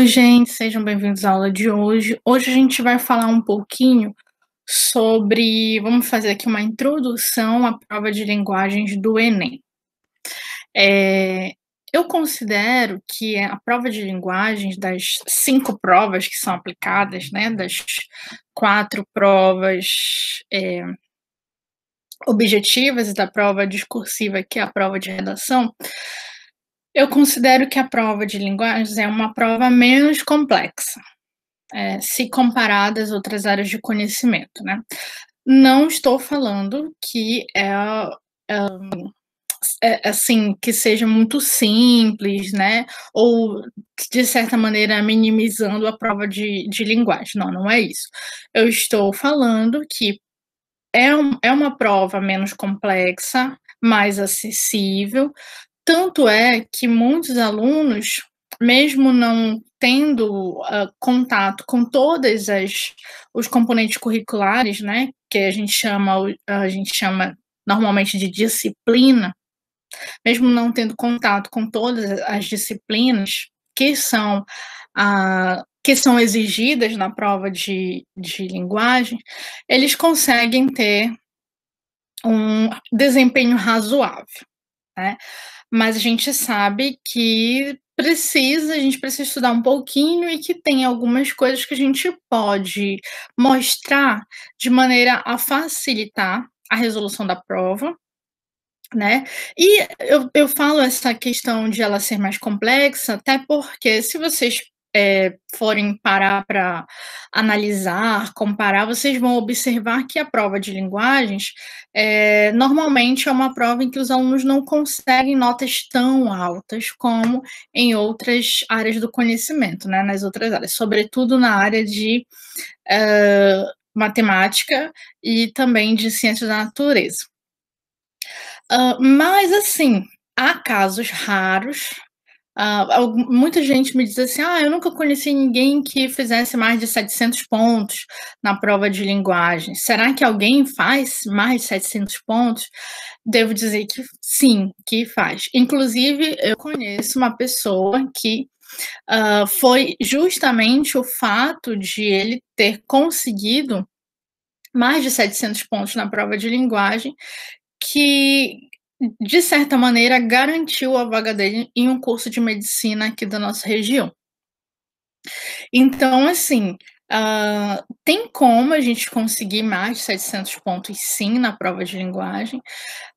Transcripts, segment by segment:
gente, sejam bem-vindos à aula de hoje. Hoje a gente vai falar um pouquinho sobre vamos fazer aqui uma introdução à prova de linguagens do Enem. Eh, eu considero que a prova de linguagens, das 5 provas que são aplicadas, né, das 4 provas, objetivas e da prova discursiva, que é a prova de redação, eu considero que a prova de linguagens é uma prova menos complexa. Se comparado às outras áreas de conhecimento, né. Não estou falando que assim, que seja muito simples, né, ou de certa maneira minimizando a prova de linguagem, não, não é isso. Eu estou falando que é uma prova menos complexa, mais acessível, tanto é que muitos alunos, mesmo não tendo, contato com todas as os componentes curriculares, né, que a gente chama normalmente de disciplina, mesmo não tendo contato com todas as disciplinas que são exigidas na prova de linguagem, eles conseguem ter um desempenho razoável, né. Mas a gente sabe que a gente precisa estudar um pouquinho e que tem algumas coisas que a gente pode mostrar de maneira a facilitar a resolução da prova, né. E eu falo essa questão de ela ser mais complexa, até porque se vocês, forem parar para analisar, comparar, vocês vão observar que a prova de linguagens, normalmente é uma prova em que os alunos não conseguem notas tão altas como em outras áreas do conhecimento, né, nas outras áreas, sobretudo na área de, matemática e também de ciências da natureza. Mas assim, há casos raros, muita gente me diz assim: "Ah, eu nunca conheci ninguém que fizesse mais de 700 pontos na prova de linguagem. Será que alguém faz mais de 700 pontos?" Devo dizer que sim, que faz. Inclusive, eu conheço uma pessoa que, foi justamente o fato de ele ter conseguido mais de 700 pontos na prova de linguagem que, de certa maneira, garantiu a vaga dele em um curso de medicina aqui da nossa região. Então, assim, tem como a gente conseguir mais de 700 pontos sim na prova de linguagem,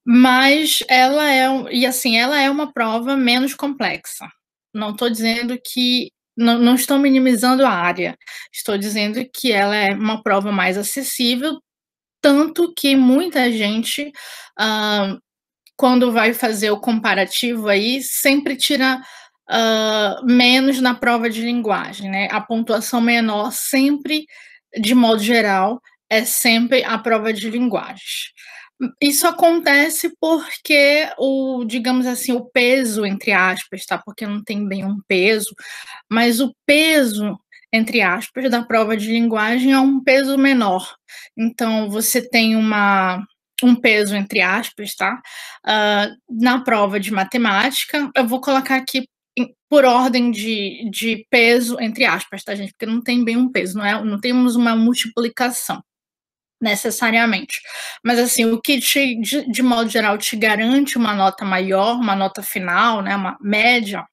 mas ela é uma prova menos complexa. Não estou dizendo que não estou minimizando a área, estou dizendo que ela é uma prova mais acessível, tanto que muita gente, hã quando vai fazer o comparativo aí, sempre tira, menos na prova de linguagem, né, a pontuação menor sempre, de modo geral, é sempre a prova de linguagens. Isso acontece porque digamos assim, o "peso", entre aspas, tá, porque não tem bem um peso, mas o peso, entre aspas, da prova de linguagem é um peso menor. Então você tem um peso, entre aspas, tá, na prova de matemática, eu vou colocar aqui por ordem de peso, entre aspas, tá, gente, porque não tem bem um peso, não temos uma multiplicação, necessariamente. Mas, assim, o que de modo geral, te garante uma nota maior, uma nota final, né, uma média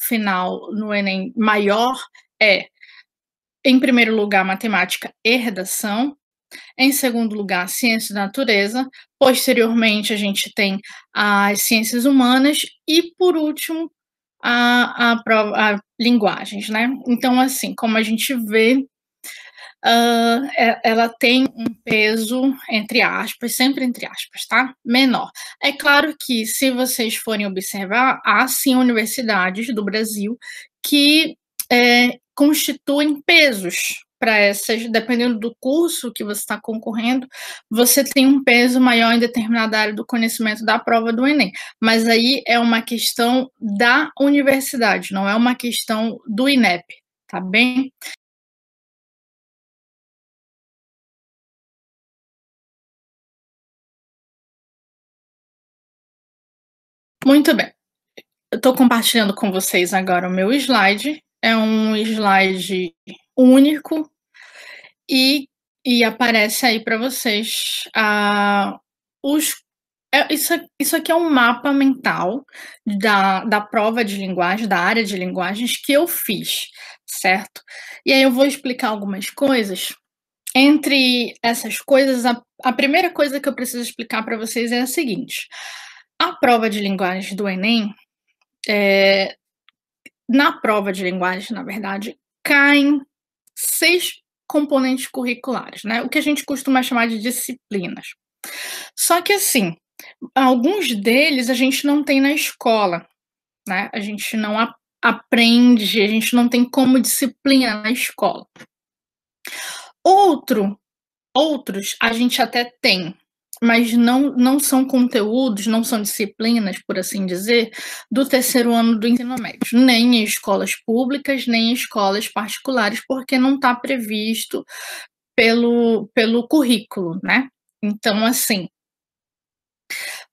final no Enem maior é, em primeiro lugar, matemática e redação, em segundo lugar, ciência da natureza, posteriormente a gente tem as ciências humanas e, por último, a linguagens, né. Então, assim, como a gente vê, ela tem um peso, entre aspas, sempre entre aspas, tá, menor. É claro que, se vocês forem observar, há sim universidades do Brasil que, constituem pesos para essas, dependendo do curso que você está concorrendo, você tem um peso maior em determinada área do conhecimento da prova do Enem, mas aí é uma questão da universidade, não é uma questão do INEP, tá bem? Muito bem. Eu estou compartilhando com vocês agora o meu slide, é um slide único e aparece aí para vocês, os isso aqui é um mapa mental da prova de linguagem, da área de linguagens que eu fiz, certo? E aí eu vou explicar algumas coisas. Entre essas coisas, a primeira coisa que eu preciso explicar para vocês é a seguinte: a prova de linguagens do Enem, na prova de linguagem, na verdade, caem 6 componentes curriculares, né, o que a gente costuma chamar de disciplinas. Só que assim, alguns deles a gente não tem na escola, né, a gente não aprende, a gente não tem como disciplina na escola. Outros a gente até tem, mas não são conteúdos, não são disciplinas, por assim dizer, do terceiro ano do ensino médio, nem em escolas públicas, nem em escolas particulares, porque não está previsto pelo currículo, né. Então, assim,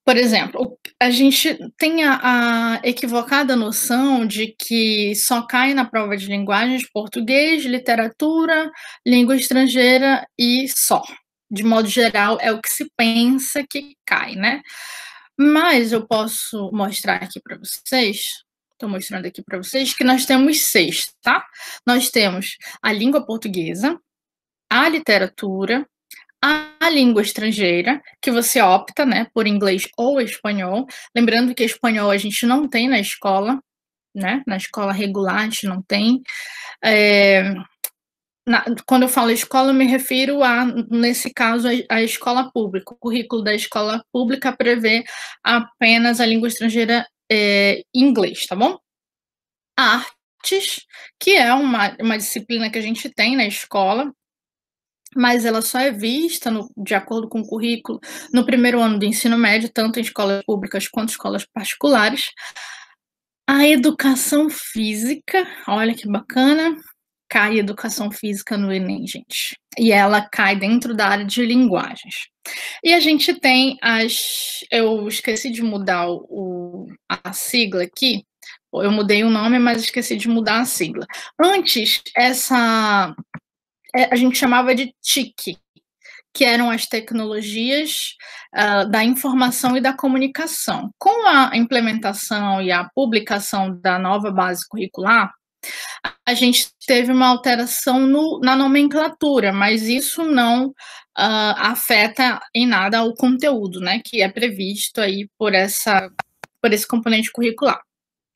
por exemplo, a gente tem a equivocada noção de que só cai na prova de linguagens português, literatura, língua estrangeira e só. De modo geral, é o que se pensa que cai, né. Mas eu posso mostrar aqui para vocês, estou mostrando aqui para vocês, que nós temos 6, tá. Nós temos a língua portuguesa, a literatura, a língua estrangeira, que você opta, né, por inglês ou espanhol, lembrando que espanhol a gente não tem na escola, né, na escola regular a gente não tem. Quando eu falo escola, eu me refiro nesse caso, a escola pública. O currículo da escola pública prevê apenas a língua estrangeira, inglês, tá bom? Artes, que é uma disciplina que a gente tem na escola, mas ela só é vista de acordo com o currículo no primeiro ano do ensino médio, tanto em escolas públicas quanto escolas particulares. A educação física, olha que bacana, cai educação física no Enem, gente. E ela cai dentro da área de linguagens. E a gente tem eu esqueci de mudar a sigla aqui, eu mudei o nome, mas esqueci de mudar a sigla. Antes, a gente chamava de TIC, que eram as tecnologias da informação e da comunicação. Com a implementação e a publicação da nova base curricular, a gente teve uma alteração na nomenclatura, mas isso não afeta em nada o conteúdo, né, que é previsto aí por esse componente curricular.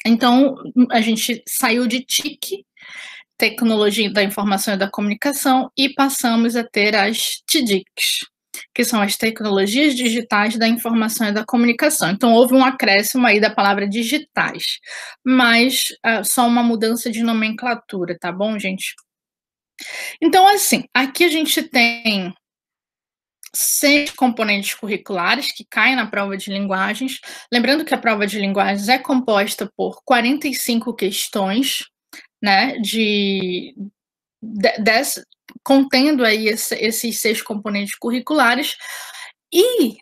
Então, a gente saiu de TIC, tecnologia da informação e da comunicação, e passamos a ter as TDICs, que são as tecnologias digitais da informação e da comunicação. Então, houve um acréscimo aí da palavra digitais, mas só uma mudança de nomenclatura, tá bom, gente? Então, assim, aqui a gente tem 6 componentes curriculares que caem na prova de linguagens. Lembrando que a prova de linguagens é composta por 45 questões, né, contendo aí esses 6 componentes curriculares, e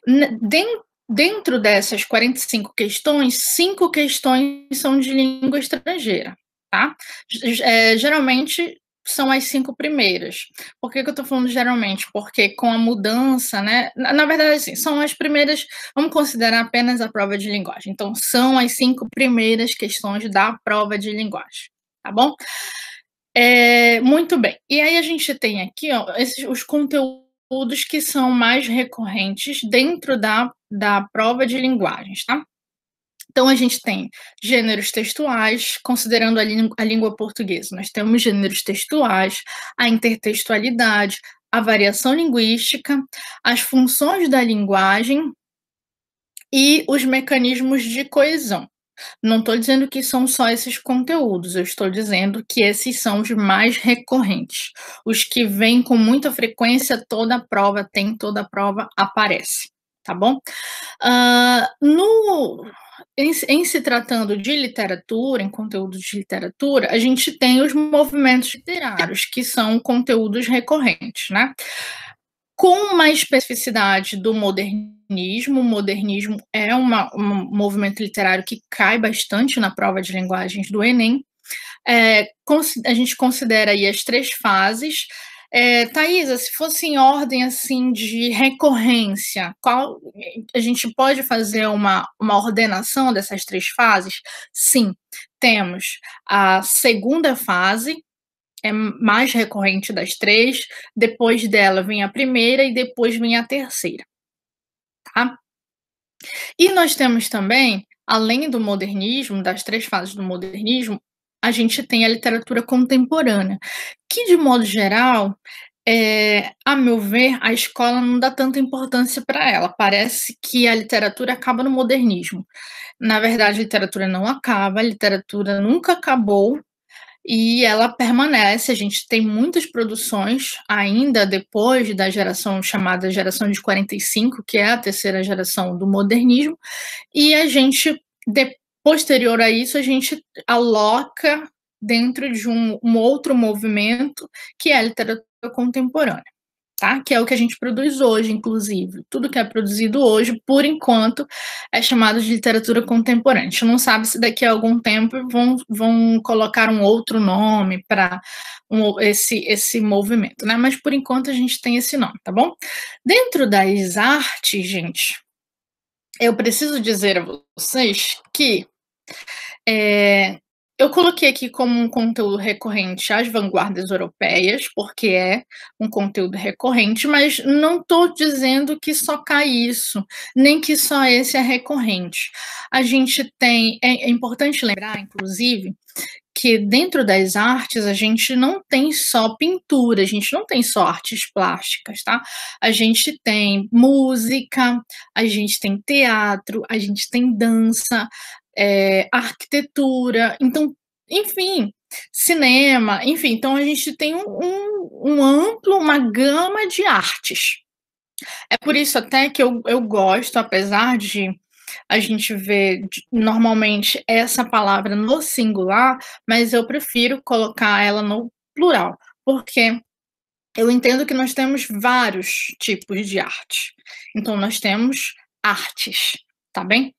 dentro dessas 45 questões, 5 questões são de língua estrangeira, tá? Geralmente são as 5 primeiras. Por que eu estou falando geralmente? Porque com a mudança, né, na verdade, assim, são as primeiras, vamos considerar apenas a prova de linguagem. Então, são as 5 primeiras questões da prova de linguagem, tá bom? Muito bem. E aí a gente tem aqui, ó, os conteúdos que são mais recorrentes dentro da prova de linguagens, tá? Então a gente tem gêneros textuais, considerando a língua portuguesa. Nós temos gêneros textuais, a intertextualidade, a variação linguística, as funções da linguagem e os mecanismos de coesão. Não estou dizendo que são só esses conteúdos, eu estou dizendo que esses são os mais recorrentes. Os que vêm com muita frequência, toda a prova tem, toda a prova aparece, tá bom? Em se tratando de literatura, em conteúdos de literatura, a gente tem os movimentos literários, que são conteúdos recorrentes, né? Com uma especificidade do modernismo, o modernismo é um movimento literário que cai bastante na prova de linguagens do Enem, A gente considera aí as 3 fases. Thaisa, se fosse em ordem, assim, de recorrência, qual a gente pode fazer uma ordenação dessas 3 fases? Sim, temos a segunda fase, é mais recorrente das 3, depois dela vem a primeira e depois vem a terceira, tá. E nós temos também, além do modernismo, das 3 fases do modernismo, a gente tem a literatura contemporânea, que de modo geral, a meu ver, a escola não dá tanta importância para ela, parece que a literatura acaba no modernismo. Na verdade, a literatura não acaba, a literatura nunca acabou, e ela permanece. A gente tem muitas produções ainda depois da geração chamada geração de 45, que é a terceira geração do modernismo, e a gente, posterior a isso, a gente aloca dentro de um outro movimento, que é a literatura contemporânea, tá? Que é o que a gente produz hoje, inclusive. Tudo que é produzido hoje, por enquanto, é chamado de literatura contemporânea. A gente não sabe se daqui a algum tempo vão colocar um outro nome para esse movimento, né? Mas por enquanto a gente tem esse nome, tá bom? Dentro das artes, gente, eu preciso dizer a vocês que eu coloquei aqui como um conteúdo recorrente as vanguardas europeias, porque é um conteúdo recorrente, mas não estou dizendo que só cai isso, nem que só esse é recorrente. A gente tem, é importante lembrar, inclusive, que dentro das artes a gente não tem só pintura, a gente não tem só artes plásticas, tá? A gente tem música, a gente tem teatro, a gente tem dança, arquitetura, então, enfim, cinema, enfim, então a gente tem uma gama de artes. É por isso até que eu gosto, apesar de a gente ver normalmente essa palavra no singular, mas eu prefiro colocar ela no plural, porque eu entendo que nós temos vários tipos de arte. Então nós temos artes, tá bem?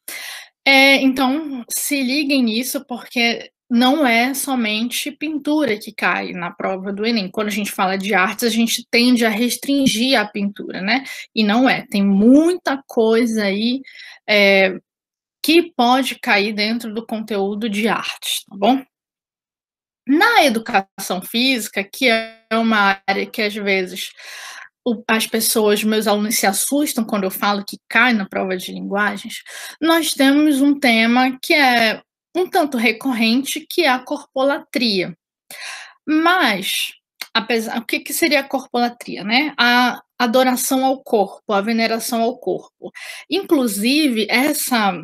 Então se liguem nisso, porque não é somente pintura que cai na prova do Enem. Quando a gente fala de artes, a gente tende a restringir a pintura, né? E não é. Tem muita coisa aí que pode cair dentro do conteúdo de artes, tá bom? Na educação física, que é uma área que às vezes as pessoas, meus alunos se assustam quando eu falo que cai na prova de linguagens, nós temos um tema que é um tanto recorrente, que é a corpolatria. Mas, o que que seria a corpolatria, né? A adoração ao corpo, a veneração ao corpo. Inclusive, essa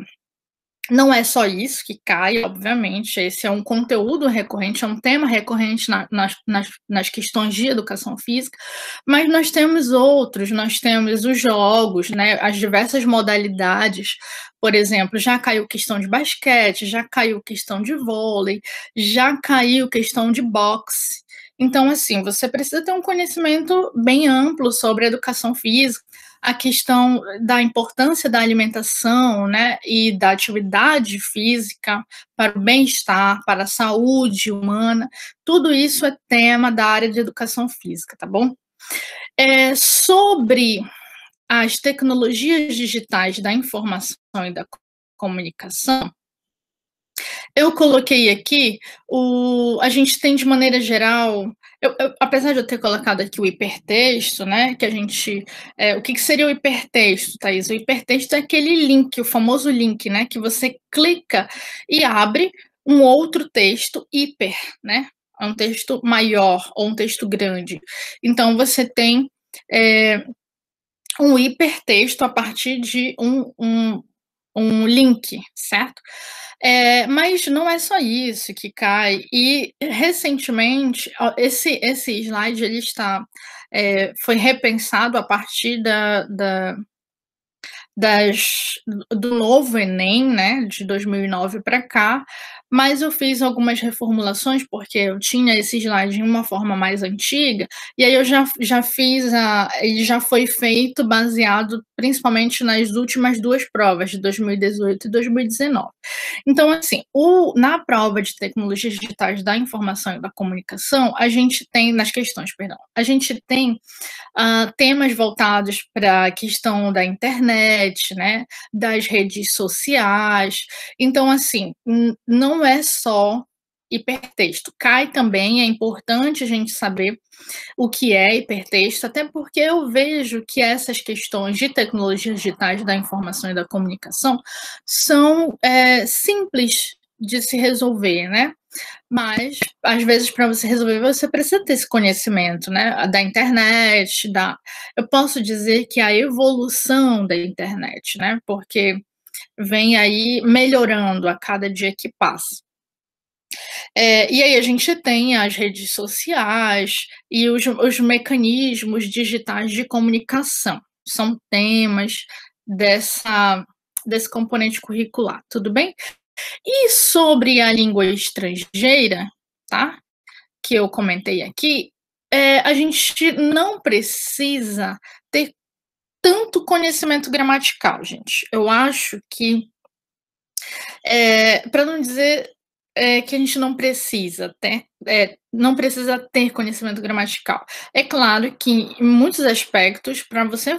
não é só isso que cai, obviamente, esse é um conteúdo recorrente, é um tema recorrente nas questões de educação física, mas nós temos outros, nós temos os jogos, né, as diversas modalidades, por exemplo, já caiu questão de basquete, já caiu questão de vôlei, já caiu questão de boxe. Então, assim, você precisa ter um conhecimento bem amplo sobre educação física, a questão da importância da alimentação, né, e da atividade física para o bem-estar, para a saúde humana, tudo isso é tema da área de educação física, tá bom? Sobre as tecnologias digitais da informação e da comunicação, eu coloquei aqui a gente tem de maneira geral, apesar de eu ter colocado aqui o hipertexto, né, que a gente, o que que seria o hipertexto, Thaís? O hipertexto é aquele link, o famoso link, né, que você clica e abre um outro texto hiper, né, é um texto maior ou um texto grande. Então você tem, um hipertexto a partir de um link, certo? Mas não é só isso que cai. E recentemente, esse slide ele foi repensado a partir do novo Enem, né, de 2009 para cá, mas eu fiz algumas reformulações, porque eu tinha esse slide em uma forma mais antiga, e aí eu já fiz ele já foi feito baseado principalmente nas últimas 2 provas, de 2018 e 2019. Então, assim, na prova de tecnologias digitais da informação e da comunicação, a gente tem, nas questões, perdão, a gente tem temas voltados para a questão da internet, né, das redes sociais. Então, assim, não é só hipertexto. Cai também, é importante a gente saber o que é hipertexto, até porque eu vejo que essas questões de tecnologias digitais da informação e da comunicação são simples de se resolver, né? Mas, às vezes, para você resolver, você precisa ter esse conhecimento, né? Da internet, eu posso dizer que a evolução da internet, né? Porque vem aí melhorando a cada dia que passa. E aí a gente tem as redes sociais e os mecanismos digitais de comunicação. São temas desse componente curricular, tudo bem? E sobre a língua estrangeira, tá? Que eu comentei aqui, a gente não precisa ter tanto conhecimento gramatical, gente. Eu acho que, para não dizer que a gente não precisa não precisa ter conhecimento gramatical. É claro que em muitos aspectos, para você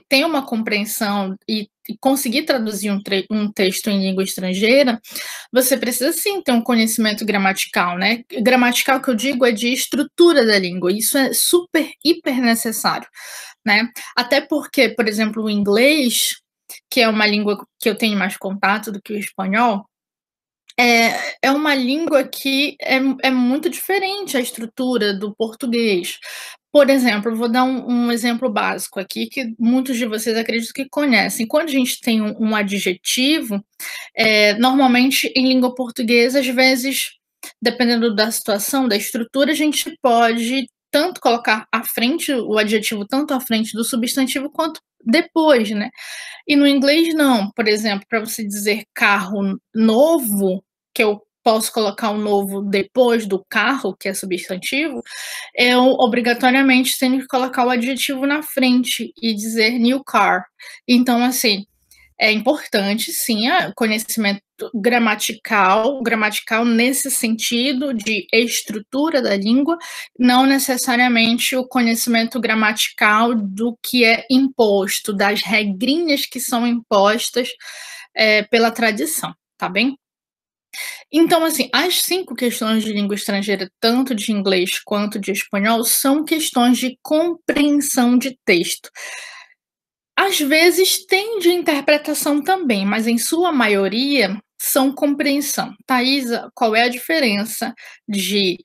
ter uma compreensão e conseguir traduzir um texto em língua estrangeira, você precisa sim ter um conhecimento gramatical, né? Gramatical que eu digo é de estrutura da língua, isso é super, hiper necessário, né? Até porque, por exemplo, o inglês, que é uma língua que eu tenho mais contato do que o espanhol, é uma língua que é muito diferente a estrutura do português. Por exemplo, vou dar um exemplo básico aqui, que muitos de vocês acredito que conhecem. Quando a gente tem um adjetivo, normalmente em língua portuguesa, às vezes, dependendo da situação, da estrutura, a gente pode tanto colocar à frente o adjetivo tanto à frente do substantivo quanto depois, né. E no inglês não, por exemplo, para você dizer carro novo, que eu posso colocar o novo depois do carro, que é substantivo, eu obrigatoriamente tenho que colocar o adjetivo na frente e dizer new car. Então, assim, é importante sim, conhecimento gramatical nesse sentido de estrutura da língua, não necessariamente o conhecimento gramatical do que é imposto, das regrinhas que são impostas, pela tradição, tá bem? Então, assim, as 5 questões de língua estrangeira, tanto de inglês quanto de espanhol, são questões de compreensão de texto. Às vezes tem de interpretação também, mas em sua maioria são compreensão. Thaisa, qual é a diferença de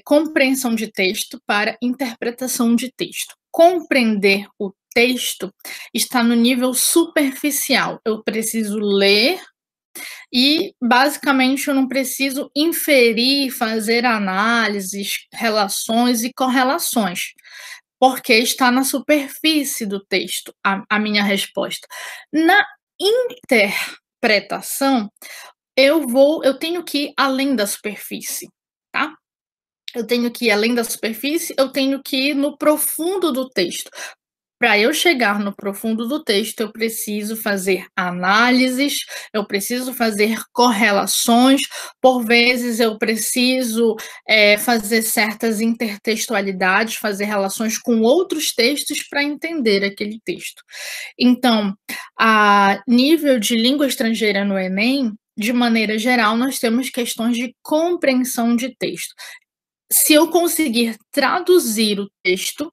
compreensão de texto para interpretação de texto? Compreender o texto está no nível superficial. Eu preciso ler e, basicamente, eu não preciso inferir, fazer análises, relações e correlações, porque está na superfície do texto a minha resposta. Na interpretação, eu tenho que ir além da superfície, tá? Eu tenho que ir além da superfície, eu tenho que ir no profundo do texto. Para eu chegar no profundo do texto, eu preciso fazer análises, eu preciso fazer correlações, por vezes eu preciso, fazer certas intertextualidades, fazer relações com outros textos para entender aquele texto. Então, a nível de língua estrangeira no Enem, de maneira geral, nós temos questões de compreensão de texto. Se eu conseguir traduzir o texto,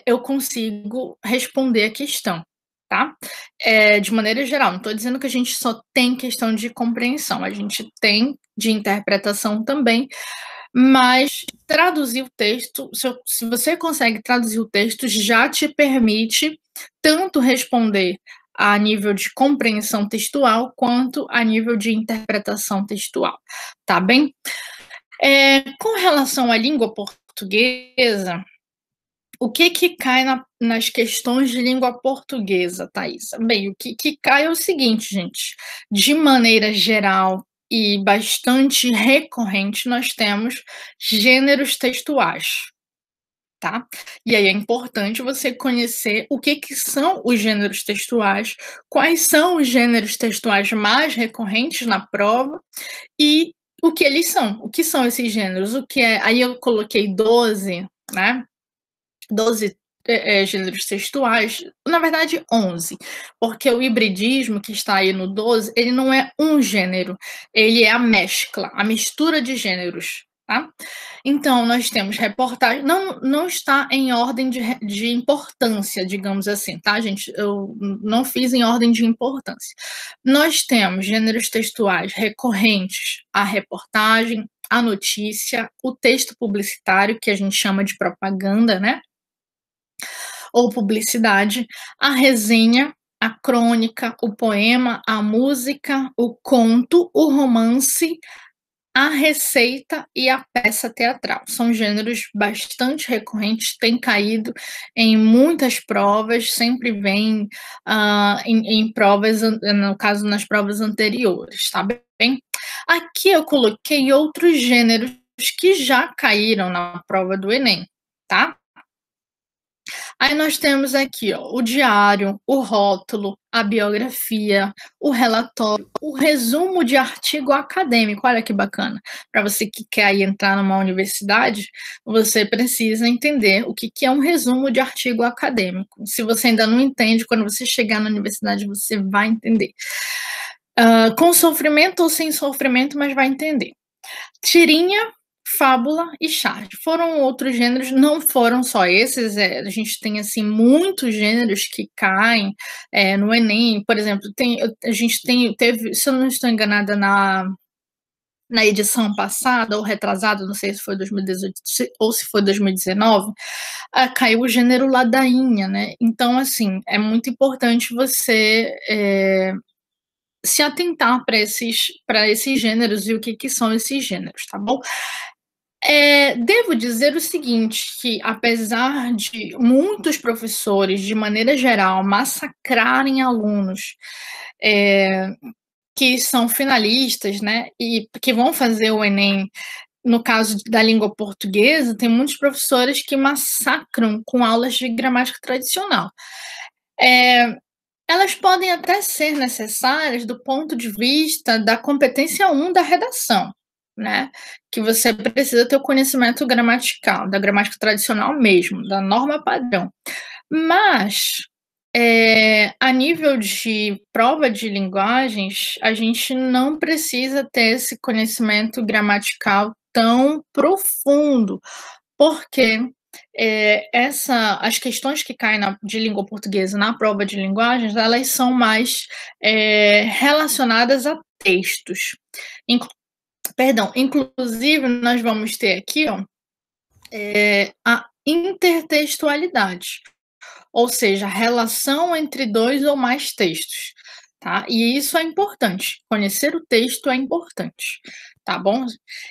eu consigo responder a questão, tá? De maneira geral, não estou dizendo que a gente só tem questão de compreensão, a gente tem de interpretação também, mas traduzir o texto, se você consegue traduzir o texto, já te permite tanto responder a nível de compreensão textual, quanto a nível de interpretação textual, tá bem? Com relação à língua portuguesa, O que cai nas questões de língua portuguesa, Thaisa? Bem, o que cai é o seguinte, gente, de maneira geral e bastante recorrente, nós temos gêneros textuais, tá? E aí é importante você conhecer o que são os gêneros textuais, quais são os gêneros textuais mais recorrentes na prova e o que eles são. O que são esses gêneros? O que é? Aí eu coloquei 12, né? 12 gêneros textuais, na verdade 11, porque o hibridismo que está aí no 12, ele não é um gênero, ele é a mescla, a mistura de gêneros, tá? Então, nós temos reportagem, não está em ordem de importância, digamos assim, tá, gente? Eu não fiz em ordem de importância. Nós temos gêneros textuais recorrentes à reportagem, à notícia, o texto publicitário, que a gente chama de propaganda, né? Ou publicidade, a resenha, a crônica, o poema, a música, o conto, o romance, a receita e a peça teatral. São gêneros bastante recorrentes, têm caído em muitas provas, sempre vem em provas, no caso, nas provas anteriores, tá bem? Aqui eu coloquei outros gêneros que já caíram na prova do Enem, tá? Aí nós temos aqui, ó, o diário, o rótulo, a biografia, o relatório, o resumo de artigo acadêmico. Olha que bacana. Para você que quer aí entrar numa universidade, você precisa entender o que é um resumo de artigo acadêmico. Se você ainda não entende, quando você chegar na universidade, você vai entender. Com sofrimento ou sem sofrimento, mas vai entender. Tirinha, fábula e charge. Foram outros gêneros, não foram só esses, a gente tem, assim, muitos gêneros que caem, no Enem, por exemplo, a gente teve, se eu não estou enganada, na edição passada ou retrasada, não sei se foi 2018 ou se foi 2019, caiu o gênero ladainha, né? Então, assim, é muito importante você se atentar para esses gêneros e o que são esses gêneros, tá bom? Devo dizer o seguinte, que apesar de muitos professores, de maneira geral, massacrarem alunos que são finalistas, né, e que vão fazer o Enem, no caso da língua portuguesa, tem muitos professores que massacram com aulas de gramática tradicional. Elas podem até ser necessárias do ponto de vista da competência 1 da redação, né, que você precisa ter o conhecimento gramatical, da gramática tradicional mesmo, da norma padrão. Mas, a nível de prova de linguagens, a gente não precisa ter esse conhecimento gramatical tão profundo, porque as questões que caem de língua portuguesa na prova de linguagens, elas são mais relacionadas a textos. Inclusive, nós vamos ter aqui, ó, a intertextualidade, ou seja, a relação entre 2 ou mais textos, tá? E isso é importante, conhecer o texto é importante, tá bom?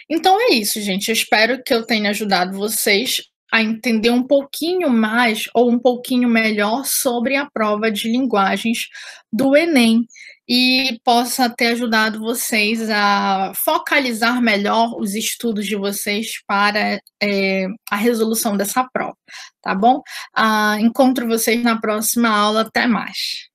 Então é isso, gente, eu espero que eu tenha ajudado vocês a entender um pouquinho mais ou um pouquinho melhor sobre a prova de linguagens do Enem e possa ter ajudado vocês a focalizar melhor os estudos de vocês para a resolução dessa prova, tá bom? Encontro vocês na próxima aula. Até mais.